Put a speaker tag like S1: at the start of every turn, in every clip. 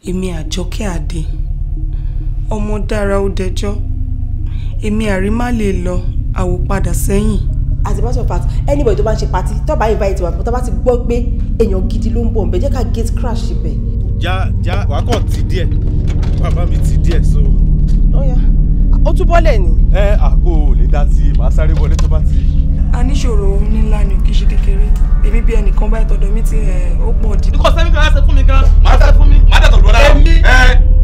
S1: èmi Àjọkẹ́ Adé ọmọ dára ó dẹjọ́ èmi àrímá lè lọ àwò padà sẹ́yìn.
S2: As a matter of fact, anybody tó bá ń ṣe party tó bá invite wa tó bá ti gbọ́ pé èèyàn gidi ló ń bọ̀ ńbẹ̀ jẹ́ ká gate crash síbẹ̀.
S3: já wàá kàn tí díẹ̀ bàbá mi tí díẹ̀ so.
S2: ó yá ó tún bọ́lẹ̀ ni.
S3: Àgọ́ lè dá tí màá sáré wọlé tó bá ti.
S1: a níṣòro ńlá ni kì í ṣe kékeré èmi bí ẹnìkan báyìí tọ̀dọ̀ mi ti ó pọ̀ jù.
S4: ikọ̀ sẹ́mi kan á ṣe fún mi kan máa ṣe fún mi.
S3: máa dàtọ̀ lọ́la.
S4: èmi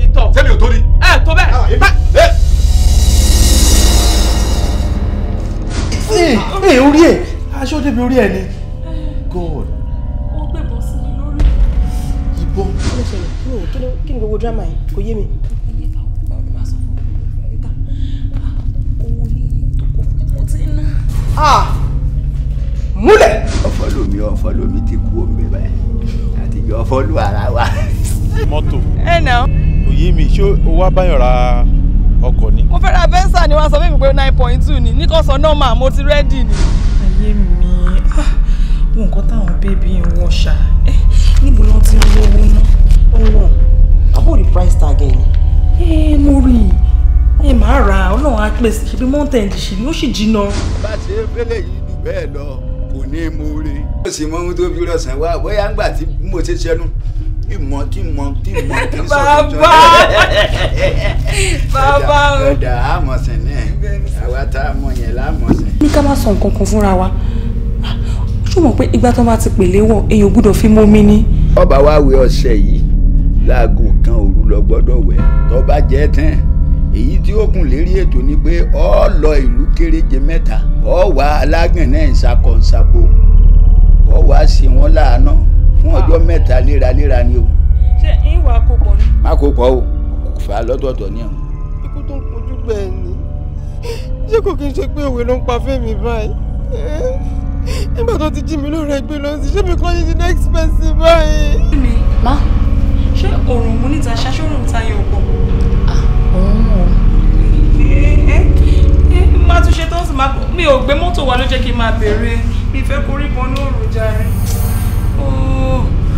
S4: ìtọ̀
S3: sẹ́mi ò tó ni.
S4: tó bẹ́ẹ̀.
S3: Orí ẹ̀ aṣọ débi orí ẹ̀ ni. God.
S1: ó gbébọn sí mi lórí.
S3: Ìbọn.
S2: kí ló ṣẹlẹ̀ kí ni gbogbo drama yìí kò yé mi.
S3: Múlẹ̀.
S5: ọ̀fọ̀lómi ti kú òǹbẹ báyìí àtijọ́ ọ̀fọ̀lù ara wa.
S3: Mọ́tò.
S6: Náà.
S3: Kò yé mi ṣé o wá báyọ̀ ra ọkọ̀ ni.
S6: Mo fẹ́ ra Venza ni wọ́n sọ fún mi pé 9.2 ni ní kò sọ nọ́mà mo ti rẹ́dì ni.
S1: ayé mi wo nǹkan táwọn bébí ń wọ̀ ṣá níbo ló ti ń rówó ná.
S2: ọ̀nà àbúrò price tag ẹ̀ ni.
S1: mo rí i máa ra ọlọ́run á pèsè ṣe bí mountain ṣì ni ó sì jìnnà.
S5: bá ṣe fẹ́lẹ̀ yìí jù bẹ́ẹ̀ lọ kò ní í mú rí. ó sì mọ ohun tó fi rọ̀ṣàn wá bóyá ńgbà tí mo ṣe ṣẹnu ìmọ̀ tí ń sọ
S6: bàbá o.
S5: ọ̀dà àmọ̀sìn náà àwa tá a mọ̀ yẹn lámọ̀sìn.
S1: ní ká má sọ nǹkan kan fúnra wa ṣó mọ̀ pé ìgbà tó bá ti pèlè wọ̀ èèyàn gbọ́dọ̀ fi mómi ní.
S5: ọba wa wẹ ọṣẹ yìí láago kan òru lọ gbọ́dọ̀ wẹ̀ tó bá jẹ́ tán èyí tí ó kùn lérí ètò ni pé ọ lọ ìlú kéréje mẹ́ta ọ wá alágàn náà ìṣàkọǹṣàpò ọ wá sí wọn láàánú fún ọjọ́ mẹ́ta léraléra ni o.
S6: ṣé ìwà kò pọ̀ ni.
S5: má kó pọ̀ o kò fà á lọ́tọ̀ọ̀tọ̀ ni o.
S6: ikú tó ń kojú gbẹ̀ẹ́ ni ṣé kò kí n ṣe pé òwe ló ń pa fẹ́mi báyìí nígbà tó ti jí mi lórí ẹgbẹ́ lọ sí ṣé mi kọ́ yìí di next person báyìí.
S1: má ṣé òrùn mú níta ṣaṣọ́rùn ta yẹn ò pọ̀. má tún ṣe tó ń sì máa mi ò gbé mọ́tò wa ló jẹ́ kí n máa bèrè mi fẹ́ korí kan ní òrùn jàre.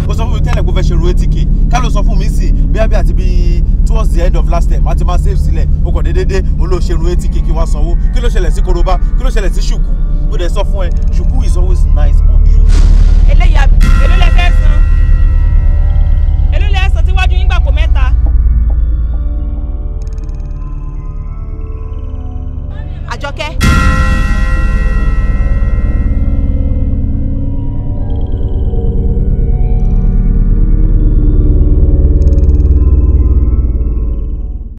S3: Ó sọ fún mi tẹ́lẹ̀ kó fẹ́ ṣe ro etike ká ló sọ fún mi sí bí abẹ́ àti bí towards the end of last term àti máa save sílẹ̀ ó kàn déédéé ó lọ ṣe ro etike kí wọ́n sanwó kí ló ṣẹlẹ̀ sí korobá kí ló ṣẹlẹ̀ sí ṣùkú ó dẹ̀ sọ fún ẹ ṣùkú is always nice on you.
S6: eléyà èló lẹ fẹ́ san èló lẹ sọ tí